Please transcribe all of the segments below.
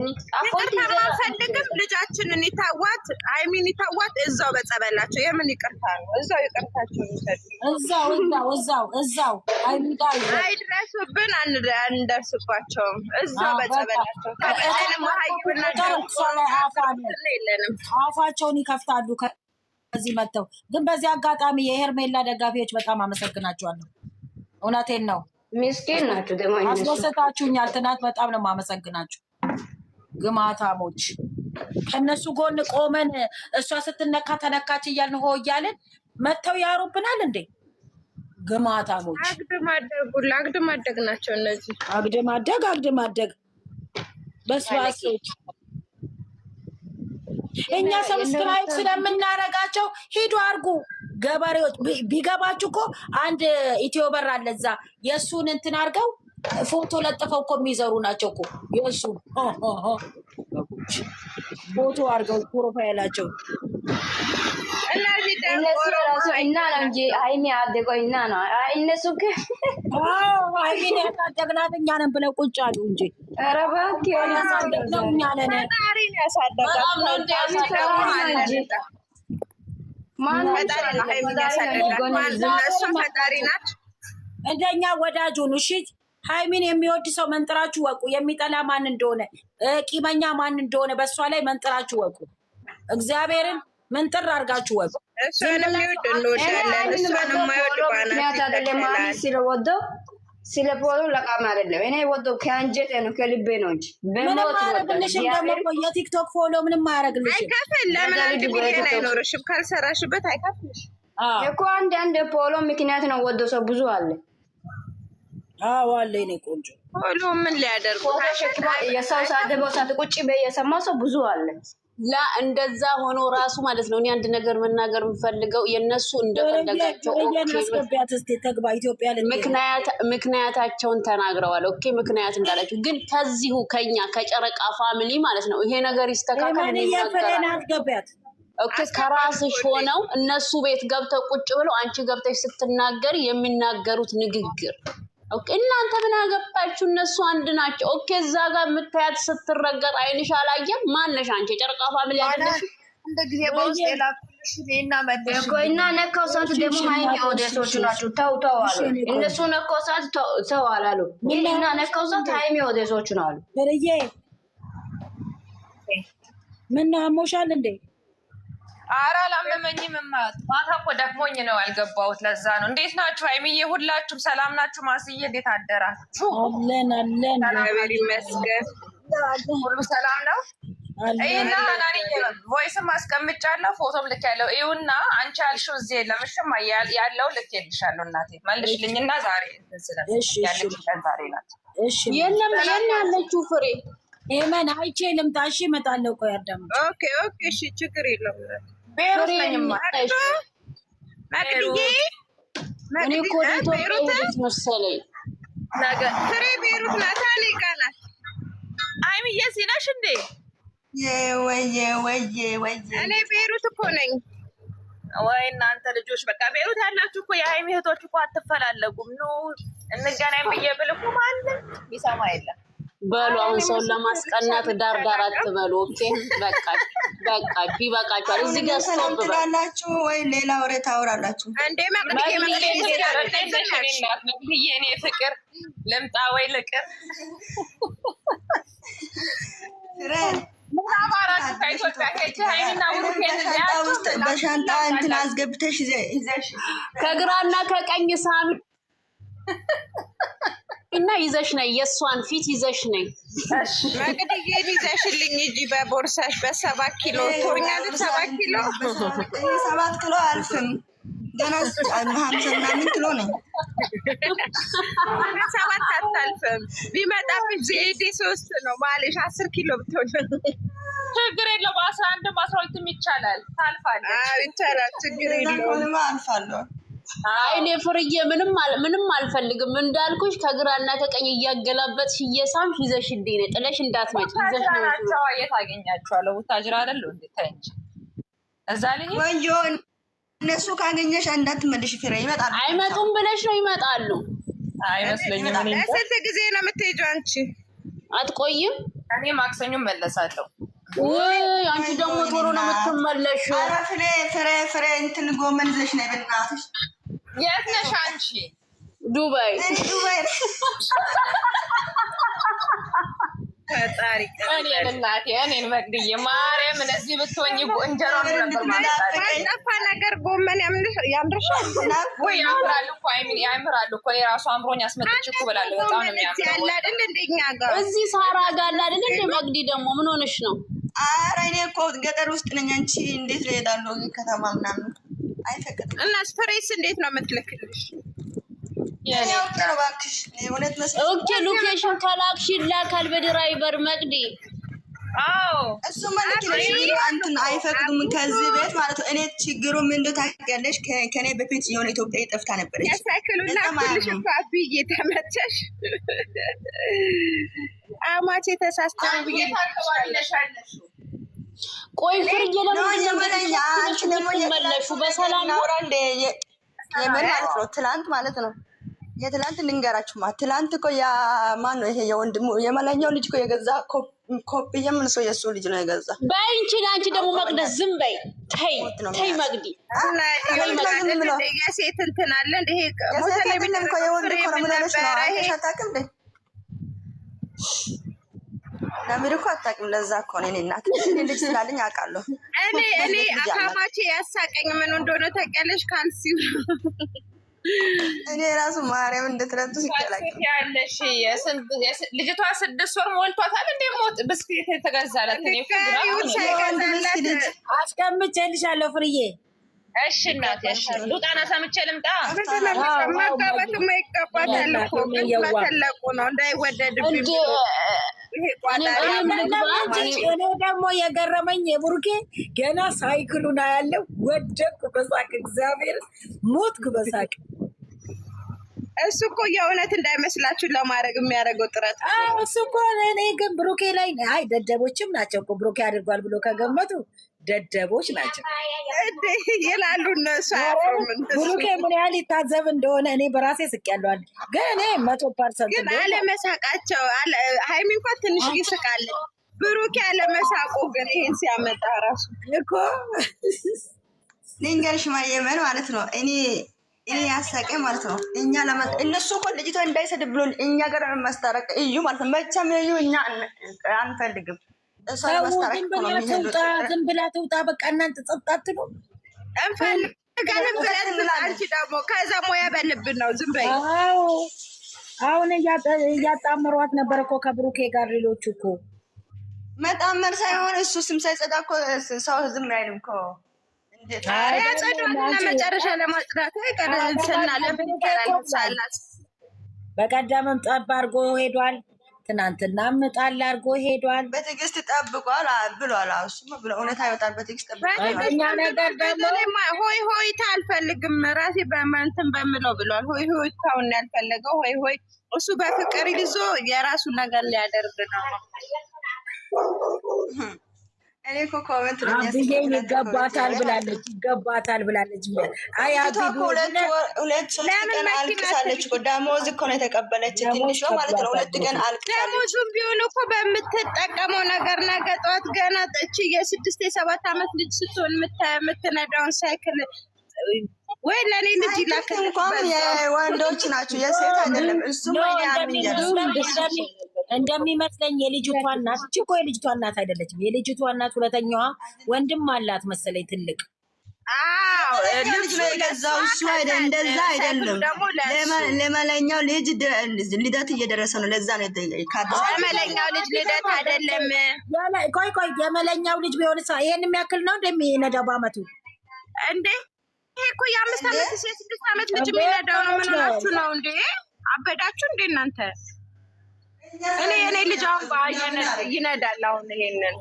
ይቅርታ ማፈልግም ልጃችንን ይታዋት አይሚን ይታዋት እዛው በጸበላቸው የምን ይቅርታ ነው እዛው ይቅርታቸው እዛው አይሚን ጋር አይድረሱብን አንደርስባቸውም እዛው በጸበላቸው ከእኔም ሀይብና አፋቸውን ይከፍታሉ ከዚህ መጥተው ግን በዚህ አጋጣሚ የሄርሜላ ደጋፊዎች በጣም አመሰግናቸዋለሁ እውነቴን ነው ምስኪን ናችሁ ደግሞ አስወሰታችሁኛል ትናንት በጣም ነው የማመሰግናችሁ ግማታሞች ከነሱ ጎን ቆመን እሷ ስትነካ ተነካች እያልን ሆ እያልን መተው ያሩብናል እንዴ ግማታሞች አግድም አደግ ናቸው እነዚህ አግድም አደግ በስባሶች እኛ ሰብስክራይብ ስለምናረጋቸው ሂዱ አርጉ ገበሬዎች ቢገባችሁ እኮ አንድ ኢትዮ በር አለ እዛ የእሱን እንትን አርገው ፎቶ ለጥፈው እኮ የሚዘሩ ናቸው እኮ የእሱ ፎቶ አርገው ፕሮፋይላቸው እነሱ ራሱ እና ነው እንጂ አይሚ አደገው እና ነው እነሱ አይሚን ያሳደግናት እኛ ነን ብለው ቁጭ አሉ እንጂ ኧረ እባክህ ያሳደግነው እኛ ነን ፈጣሪን ያሳደጋት ፈጣሪ ናት እንደኛ ወዳጁን እሺ ሃይሚን የሚወድ ሰው መንጥራችሁ ወቁ የሚጠላ ማን እንደሆነ ቂመኛ ማን እንደሆነ በእሷ ላይ መንጥራችሁ ወቁ እግዚአብሔርን መንጥር አድርጋችሁ ወቁ እሷንም ይወድ እንወዳለን እሷንም የማይወድ ባናት ስለወደው ስለፖሎ ለቃም አይደለም እኔ ወደው ከአንጀቴ ነው ከልቤ ነው እንጂ በሞት ወደልሽም ደግሞ የቲክቶክ ፎሎ ምንም አያረግልሽም አይከፍል ለምን አንድ ሚሊዮን አይኖርሽም ካልሰራሽበት አይከፍልሽ እኮ አንድ ፖሎ ምክንያት ነው ወደው ሰው ብዙ አለ አለ እኔ ቆንጆ ፖሎ ምን ሊያደርጉ የሰው ሳደበው ሳት ቁጭ በየሰማው ሰው ብዙ አለ ላ እንደዛ ሆኖ ራሱ ማለት ነው እኔ አንድ ነገር መናገር የምፈልገው የነሱ እንደፈለጋቸው ምክንያታቸውን ተናግረዋል ኦኬ ምክንያት እንዳላችሁ ግን ከዚሁ ከኛ ከጨረቃ ፋሚሊ ማለት ነው ይሄ ነገር ይስተካከል ኦኬ ከራስሽ ሆነው እነሱ ቤት ገብተው ቁጭ ብለው አንቺ ገብተሽ ስትናገር የሚናገሩት ንግግር ኦኬ እናንተ ምን አገባችሁ እነሱ አንድ ናቸው ኦኬ እዛ ጋር የምታያት ስትረገጥ አይንሽ አላየም ማነሽ አንቺ ጨርቃ ፋሚሊ አይደለሽ እንደ ጊዜ በውስጥ የላኩልሽ እና መደሽ እና ነካው ሰዓት ደግሞ ሃይሚ ኦዲየንሶች ናቸው ተው አሉ እነሱ ነካው ሰዓት ተው አላሉ እና ነካው ሰዓት ሃይሚ ኦዲየንሶች ነው አሉ በረዬ ምን አሞሻል እንዴ ኧረ አላመመኝም ማታ እኮ ደክሞኝ ነው ያልገባሁት ለዛ ነው እንዴት ናችሁ ሃይሚዬ ሁላችሁም ሰላም ናችሁ ማስዬ እንዴት አደራችሁ አለን እግዚአብሔር ይመስገን ሁሉ ሰላም ነው እና ናኒ ቮይስም አስቀምጫለሁ ፎቶም ልኬያለሁ ይኸውና አንቺ ያልሽው እዚህ የለም እሺማ ያለው ልኬልሻለሁ እናቴ መልሽልኝና ዛሬ ያለችው ዛሬ ናት እሺ የለም ያለችው ፍሬ ኤመን አይቼ ልምጣ እሺ እመጣለሁ ቆይ አዳም ኦኬ እሺ ችግር የለውም ቤሩት ነኝማ ማቅዲዬ እኔ እኮ ቤሩት መሰለኝ ነገ ፍሬ ቤሩት ናት አለቃናት አይምዬ ሲነሽ እንዴ ወይ እኔ ቤሩት እኮ ነኝ ወይ እናንተ ልጆች በቃ ቤሩት ያላችሁ እኮ የሃይሚ እህቶች እኮ አትፈላለጉም ኑ እንገናኝ ብዬ ብል እኮ ማንም ይሰማ የለም በሉ አሁን ሰውን ለማስቀናት ዳር አትበሉ ኦኬ በቃ ይበቃችኋል እዚህ ጋር ስቶፕ ትላላችሁ ወይ ሌላ ወሬ ታወራላችሁ እንዴ መቅደዬ እኔ ፍቅር ልምጣ ወይ ልቅር በሻንጣ እንትን አስገብተሽ ይዘሽ ከግራና ከቀኝ ሳሚ እና ይዘሽ ነይ የሷን ፊት ይዘሽ ነይ መቅደዬ ይዘሽልኝ እንጂ በቦርሳሽ በ7 ኪሎ ቶኛለች 7 ኪሎ 7 ኪሎ አልፍም ገና 50 ምናምን ኪሎ ነኝ 7 አታልፍም ቢመጣብሽ ዜዴ 3 ነው ማለሽ 10 ኪሎ ብትሆን ችግር የለውም 11 12 ይቻላል ታልፋለች ይቻላል ችግር የለውም አልፋለሁ አይኔ ፍርዬ ምንም አልፈልግም እንዳልኩሽ ከግራና ከቀኝ እያገላበጥሽ እየሳምሽ ይዘሽልኝ ነይ ጥለሽ እንዳትመጪ ይዘሽ ነው ናቸው የታገኛቸዋለሁ ወታጅራ አይደል እንዴ ታንጂ እዛ ላይ ወንጆ እነሱ ካገኘሽ እንዳትመልሽ ፍሬ ይመጣሉ አይመጡም ብለሽ ነው ይመጣሉ አይመስለኝም ስንት ጊዜ ነው የምትሄጂው አንቺ አትቆይም እኔ ማክሰኞ መለሳለሁ። ወይ አንቺ ደግሞ ቶሎ ነው የምትመለሺው። ኧረ ፍሬ እንትን ጎመን ይዘሽ ነይ በእናትሽ። የት ነሽ አንቺ? ዱባይ ፈጣሪ እኔን እናቴ እኔን መቅድዬ ማርያም እነዚህ ብትሆኝ እንጀራው ነበር ማለት ጠፋ ነገር ጎመን ያምርሻል ወይ? ያምራል እኮ ያምራል እኮ የራሱ አምሮኝ አስመጥቼ እኮ ብላለሁ። በጣም ነው የሚያምረው ያለ አይደል እንደኛ ጋር እዚህ ሳራ ጋር አለ አይደል እንደ መቅዲ ደግሞ ምን ሆነሽ ነው? ኧረ እኔ እኮ ገጠር ውስጥ ነኝ። አንቺ እንዴት እሄዳለሁ ከተማ ምናምን አይፈቅድም። እና ስፕሬስ እንዴት ነው የምትልክልሽ? ኦኬ ሎኬሽን ከላክሽ ይላካል በድራይቨር መቅዲ። አዎ እሱ ማለት ነው አንተን አይፈቅዱም ከዚህ ቤት ማለት ነው። እኔ ችግሩ ምን እንደው ታውቂያለሽ? ከኔ በፊት የሆነ ኢትዮጵያዊ ጠፍታ ነበረች። ያሳክሉና ኩልሽ ፋብዬ ተመቸሽ አማቼ ተሳስተው ብዬ ታቀባለሻለሽ። ቆይ ፍርዬ ለምን የመለኛ አንቺ ደግሞ የመለሹ በሰላም ነው እንደ የምን ማለት ነው ትላንት ማለት ነው የትላንት ልንገራችሁማ። ትላንት እኮ ያ ማን ነው ይሄ የወንድሙ የመለኛው ልጅ እኮ የገዛ ኮፒ የምን ሰው የሱ ልጅ ነው የገዛ። በእንቺ አንቺ ደግሞ መቅደስ ዝም በይ ተይ መቅዲ የሴት እንትን አለ እንደ ይሄ ሞተለብኝ እኮ የወንድ እኮ ነው ምናለሽ ነው አንተ አታውቅም እንዴ? ለምን እኮ አታውቅም? ለዛ እኮ ነው እኔ እናት ልጅ ስላለኝ አውቃለሁ። እኔ አካማቼ ያሳቀኝ ምን እንደሆነ ታውቂያለሽ? ካልሲው እኔ ራሱ ማርያም እንደትረቱ ሲከላከል ያለሽ ልጅቷ 6 ወር ሞልቷታል። እንደ ሞት ብስክሌት የተገዛላት እኔ አስቀምጬልሻለሁ ፍርዬ። እሺ እናቴ እሺ ሉጣና ሰምቼ ልምጣ። መጋባት የማይገባታል እኮ ግን በተለቁ ነው እንዳይወደድብኝ። እኔ ደግሞ የገረመኝ የቡርኬ ገና ሳይክሉን አያለው ወደቅኩ በሳቅ እግዚአብሔር ሞትኩ በሳቅ። እሱ እኮ የእውነት እንዳይመስላችሁ ለማድረግ የሚያደርገው ጥረት እሱ እኮ እኔ ግን ብሩኬ ላይ አይ ደደቦችም ናቸው እኮ ብሩኬ አድርጓል ብሎ ከገመቱ ደደቦች ናቸው ይላሉ እነሱ። ብሩኬ ምን ያህል ይታዘብ እንደሆነ እኔ በራሴ ስቄያለሁ። ግን እኔ 100% ግን አለመሳቃቸው ሀይሚ እንኳን ትንሽ ይስቃለን። ብሩኬ አለመሳቁ ግን ይሄን ሲያመጣ ራሱ እኮ ልንገርሽ ማየመን ማለት ነው እኔ ያሳቀኝ ማለት ነው። እነሱ እኮ ልጅቷ እንዳይሰድብ ብሎ እኛ ጋር መስታረቅ እዩ ማለት ነው። መቼም እዩ እኛ አንፈልግም። እሷ መስታረቅ ነው የሚሄዱት። ዝም ብላ ትውጣ በቃ እናንተ ጸጥ አትሉ። እንፈልጋለን ብለን አንቺ ደግሞ ከዛ ሙያ በልብን ነው ዝም በይ። አሁን እያጣመሯት ነበር እኮ ከብሩኬ ጋር ሌሎቹ እኮ መጣመር ሳይሆን እሱ ስም ሳይጸዳ እኮ ሰው ዝም አይልም እኮ። ያጸዳልና መጨረሻ ለማጽዳት ቀደምትና ለብንከራይሳላት በቀደምም ጠብ አድርጎ ሄዷል። ትናንትናም ጣል አድርጎ ሄዷል። በትዕግስት ጠብቋል ብሏል። እሱማ ብሎ እውነት አይወጣል። በትዕግስት ጠብቋል። እኛ ነገር ደግሞ ሆይ ሆይታ አልፈልግም ራሴ በመንትን በምለው ብሏል። ሆይ ሆይታውን ያልፈለገው ሆይ እሱ በፍቅር ይዞ የራሱን ነገር ሊያደርግ ነው። እኔ እኮ ኮሜንት ነው የሚያስቀኝ ይገባታል ብላለች። አይ አቢቡ ሁለት ሶስት ቀን አልቅሳለች እኮ ደሞዝ እኮ ነው የተቀበለች ትንሽ ነው ማለት ነው። 2 ቀን አልቅሳለች። ደሞዙም ቢሆን እኮ በምትጠቀመው ነገር ነገ ጠዋት ገና እቺ የ6 የ7 ዓመት ልጅ ስትሆን የምትነዳውን ሳይክል ወይ ለኔ ልጅ ይላከ እንኳን የወንዶች ናቸው የሴት አይደለም። እሱም እንደሚመስለኝ የልጅቷ እናት እኮ የልጅቷ እናት አይደለችም። የልጅቷ እናት ሁለተኛዋ ወንድም አላት መሰለኝ ትልቅ። ልጅ ነው የገዛው እሱ አይደለም። እንደዛ አይደለም። ለመለኛው ልጅ ልደት እየደረሰ ነው። ለዛ ነው የመለኛው ልጅ ልደት አይደለም። ቆይ የመለኛው ልጅ ቢሆን ይሄን የሚያክል ነው እንደሚነዳው በአመቱ እንዴ? ይሄ እኮ የ5 ዓመት የ6 ዓመት ልጅ የሚነዳው ነው። ምን ሆናችሁ ነው እንዴ? አበዳችሁ እንዴ እናንተ? እኔ ልጅ አሁን ይነዳል። አሁን ይሄንን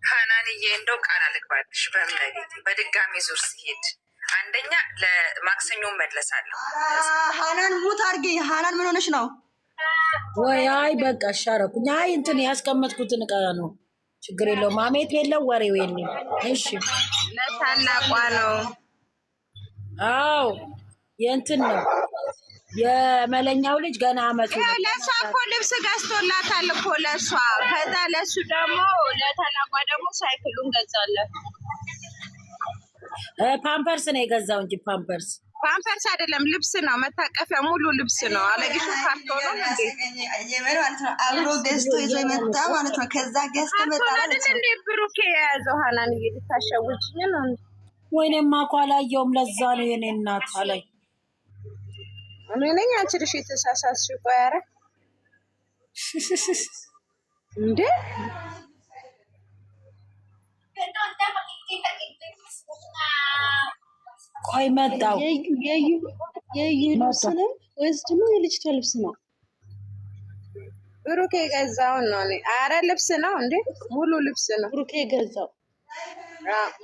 ሀናንዬ እንደው ቃል አልግባልሽ በእምነቴ በድጋሚ ዙር ሲሄድ አንደኛ ለማክሰኞ መለሳለሁ። ሀናን ሙት አድርጊ። ሀናን ምን ሆነሽ ነው? ወይ አይ በቃ ሻረኩኝ። አይ እንትን ያስቀመጥኩትን እቃ ነው። ችግር የለውም። አሜት የለው ወሬው የለም። እሺ ለታላቋ ነው። አዎ የእንትን ነው የመለኛው ልጅ ገና አመቱ ነው። ለእሷ እኮ ልብስ ገዝቶላታል እኮ ለእሷ። ከዛ ለእሱ ደግሞ ለተላቋ ደግሞ ሳይክሉን ገዛለት። ፓምፐርስ ነው የገዛው እንጂ ፓምፐርስ አይደለም ልብስ ነው። መታቀፊያ ሙሉ ልብስ ነው። አለጊቱ ካርቶን ነው እንዴ? የመን ማለት ነው። አብሮ ገዝቶ ይዞ የመጣ ማለት ነው። ከዛ ገዝቶ መጣ ማለት ነው። እንዴ ብሩኬ የያዘው ሀናን እየታሸውጭኝ ነው። ወይኔማ እኮ አላየውም። ለዛ ነው የኔ እናት አላይ እኔ ነኝ አንቺ ልሽ የተሳሳስሽ። ቆይ ኧረ እንዴ ቆይ መጣው የዩ ልብስ ነው ወይስ ደግሞ የልጅቷ ልብስ ነው? ብሩኬ ገዛው ነው። ኧረ ልብስ ነው እንዴ? ሙሉ ልብስ ነው ብሩኬ ገዛው።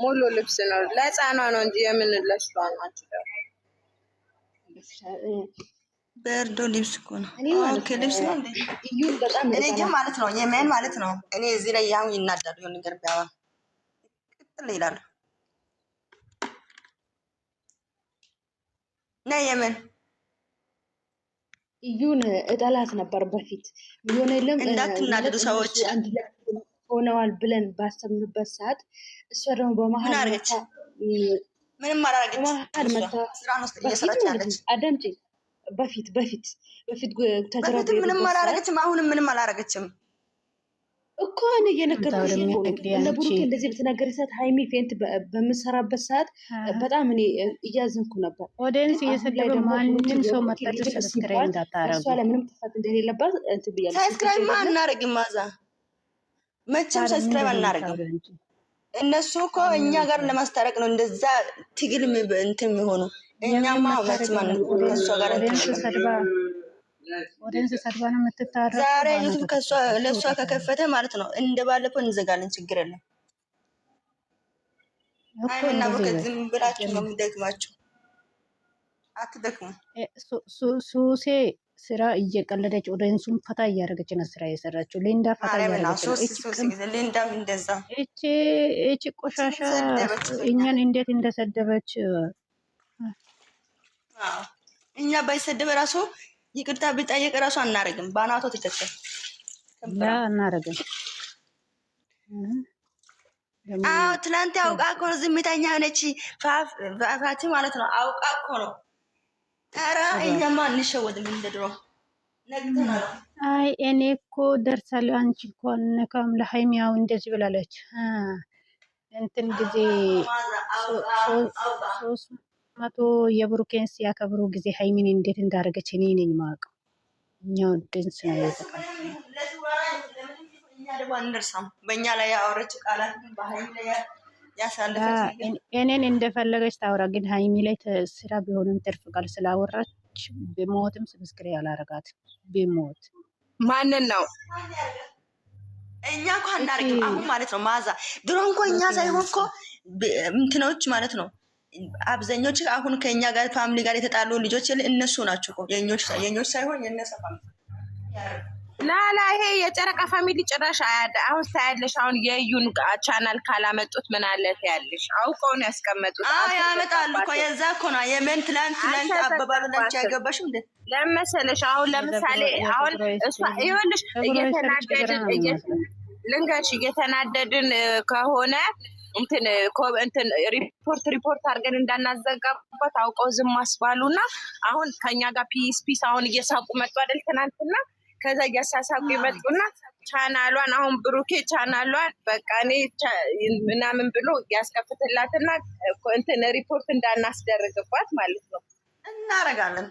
ሙሉ ልብስ ነው። ለሕፃኗ ነው እንጂ የምን ለሷ ነው? አንቺ ደግሞ በርዶ ልብስ እኮ ነው። ኦኬ ልብስ ነው እንዴ? እዩ በጣም እኔ ግን ማለት ነው የመን ማለት ነው። እኔ እዚህ ላይ ያው ይናዳሉ የሆነ ነገር ቢያዋ ቅጥል ይላሉ። ና የመን እዩን እጠላት ነበር በፊት ምን የለም እንዳትናደዱ ሰዎች ሆነዋል ብለን ባሰብንበት ሰዓት እሷ ደግሞ በመሀል አረገች። ምንም አላረገች። ስራ ነው እየሰራች ያለች። አዳምጪ። በፊት ተደረገ። ምንም አላረገችም። አሁንም ምንም አላረገችም እኮ እኔ የነገርኩሽ እኮ ነው። ብሩክ እንደዚህ በተናገረ ሰዓት ሃይሚ ፌንት በምሰራበት ሰዓት በጣም እኔ እያዘንኩ ነበር። ኦዲየንስ እየሰደበ ማንም ሰው መጣች ሰብስክራይብ እንዳታረጉ። እሷ ለምንም ጥፋት እንደሌለባት እንትን ብያለሁ። ሰብስክራይብ አናረግም። ማዛ መቼም ሰብስክራይብ አናረግም። እነሱ እኮ እኛ ጋር ለማስታረቅ ነው እንደዛ ትግል እንትን የሚሆኑ። እኛማ መቼም ከእሷ ጋር ኦዲየንስ ሰድባ ነው የምትታረቀው። ዛሬ ዩቱብ ለእሷ ከከፈተ ማለት ነው እንደባለፈው እንዘጋለን። ችግር የለም። አይምና ብሩክ ዝም ብላችሁ ነው የሚደግማችሁ። አትደክሙ። ሱሴ ስራ እየቀለደች ኦዲየንሱን ፈታ እያደረገች ነው ስራ የሰራችው። ሊንዳ ፈታ እያደረገች ነው። ሊንዳም እንደዛ እቺ ቆሻሻ እኛን እንዴት እንደሰደበች። እኛ ባይሰደበ ራሱ ይቅርታ ቢጠየቅ ራሱ አናረግም። ባናቶ ተከተል አናረግም። ትላንት አውቃ እኮ ነው ዝምተኛ ሆነች። ፋቲ ማለት ነው አውቃ እኮ ነው። ኧረ እኛማ እንሸወድም እንደ ድሮ ነግተናል። አይ እኔ እኮ ደርሳለሁ። አንቺ እኮ ነካም ለሃይሚያው እንደዚህ ብላለች። እንትን ጊዜ 300 የብሩኬን ሲያከብሩ ጊዜ ሃይሚን እንዴት እንዳደረገች እኔ ነኝ የማውቀው። እኛው ድንስ ነው የተቀበለው። እኛ ደግሞ አንደርሳም። በእኛ ላይ ያወረች ቃላት በሃይሚ ላይ ያሳለፈች እኔን እንደፈለገች ታወራ፣ ግን ሃይሚ ላይ ስራ ቢሆንም ትርፍ ቃል ስላወራች ቢሞትም ሰብስክራይብ ያላረጋት ቢሞት ማንን ነው? እኛ እኮ አናርግም። አሁን ማለት ነው ማዛ ድሮ እንኳ እኛ ሳይሆን እኮ እንትኖች ማለት ነው አብዛኞቹ አሁን ከኛ ጋር ፋሚሊ ጋር የተጣሉ ልጆች እነሱ ናቸው እኮ የኞች ሳይሆን የነሱ ፋሚሊ ላላ ይሄ የጨረቃ ፋሚሊ ጭራሽ አሁን ታያለሽ። አሁን የዩን ቻናል ካላመጡት ምን አለት ያለሽ አውቀው ነው ያስቀመጡት። ያመጣሉ እኮ የዛ እኮ ነው የመን ትላንት አባባሉ ለንቺ አይገባሽም እንዴ? ለመሰለሽ አሁን ለምሳሌ አሁን እሷ ይኸውልሽ እየተናደድን ከሆነ እንትን ሪፖርት አድርገን እንዳናዘጋባት አውቀው ዝም አስባሉና አሁን ከኛ ጋር ፒስ አሁን እየሳቁ መጡ አይደል ትናንትና። ከዛ እያሳሳቁ ይመጡና ቻናሏን አሁን ብሩኬ ቻናሏን በቃ እኔ ምናምን ብሎ ያስከፍትላትና እንትን ሪፖርት እንዳናስደርግባት ማለት ነው እናረጋለን።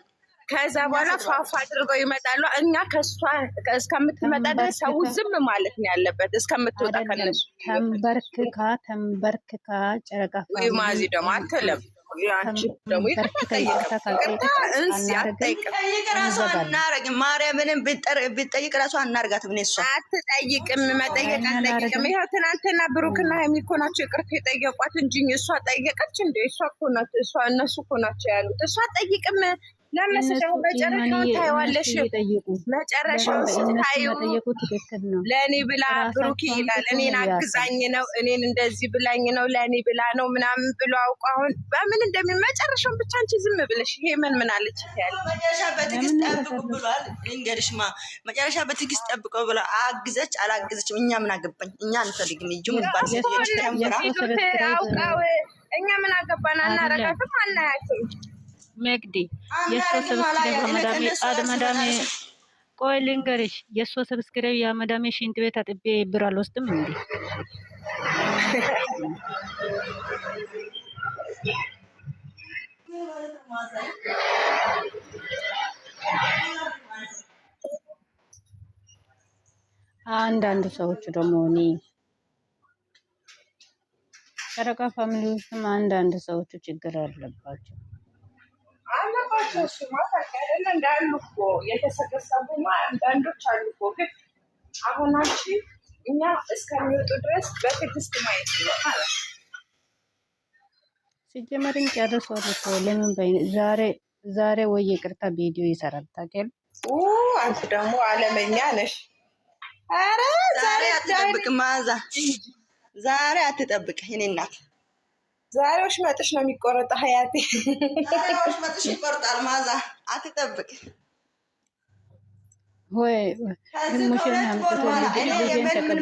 ከዛ በኋላ ፋፋ አድርገው ይመጣሉ። እኛ ከሷ እስከምትመጣ ድረስ ሰው ዝም ማለት ነው ያለበት እስከምትወጣ ከነሱ ተንበርክካ ጨረቃ ማዚ ደግሞ አትልም። ያንቺ ደግሞ ማርያምንም ብጠይቅ ራሱ አናርጋትም። እሷ አትጠይቅም፣ መጠየቅ አትጠይቅም። ይኸው ትናንትና ብሩክና ሀይሚ እኮ ናቸው ይቅርታ የጠየቋት እንጂ እሷ ጠየቀች እንደ እሷ እኮ ናት። እነሱ እኮ ናቸው ያሉት። እሷ አትጠይቅም። ለምስደው መጨረሻውን ታይዋለሽ። መጨረሻውን ስታዩ ለእኔ ብላ ብሩክ ይላል እኔን አግዛኝ ነው እኔን እንደዚህ ብላኝ ነው ለእኔ ብላ ነው ምናምን ብሎ አውቁ። አሁን በምን መጨረሻውን ብቻ አንቺ ዝም ብለሽ ይሄ ምን አለች ያለ መጨረሻ በትዕግስት ጠብቁ ብሏል። እንግዲሽማ መጨረሻ በትዕግስት ጠብቁ ብሎ አግዘች አላገዘችም እኛ ምን አገባኝ? እኛ አንፈልግም ይጁም ባል አውቃው እኛ ምን አገባን? አናረጋትም አናያትም። መግዲ የእሷ ሰብስክራይብ አድመዳሜ ቆይ ልንገርሽ፣ የእሷ ሰብስክራይብ የአመዳሜ ሽንት ቤት አጥቤ ብር አልወስድም እንዴ? አንዳንድ ሰዎች ደግሞ እኔ ጨረቃ ፋሚሊ ውስጥም አንዳንድ ሰዎች ችግር አለባቸው። እሱማ ታውቂያለሽ እንዳሉ እኮ የተሰገሰቡማ አንዳንዶች አሉ እኮ። ግን አሁን አንቺ እኛ እስከሚወጡ ድረስ በትዕግስት ማየት ነው ማለት ነው። ሲጀመርን ጨርሷል እኮ ለምን ዛሬ ወይ ይቅርታ ቪዲዮ ይሰራል ታውቂያለሽ። አንቺ ደግሞ አለመኛ ነሽ። ኧረ ዛሬ አትጠብቅ ማዛ፣ ዛሬ አትጠብቅ የእኔ እናት። ዛሬ ወሽመጥሽ ነው የሚቆረጠው ሀያቴ። ዛሬ ወሽመጥሽ ይቆርጣል ማዛ፣ አትጠብቅ ወይ ሙሽን አምጥቶ ልጅ ልጅን ተቀበል።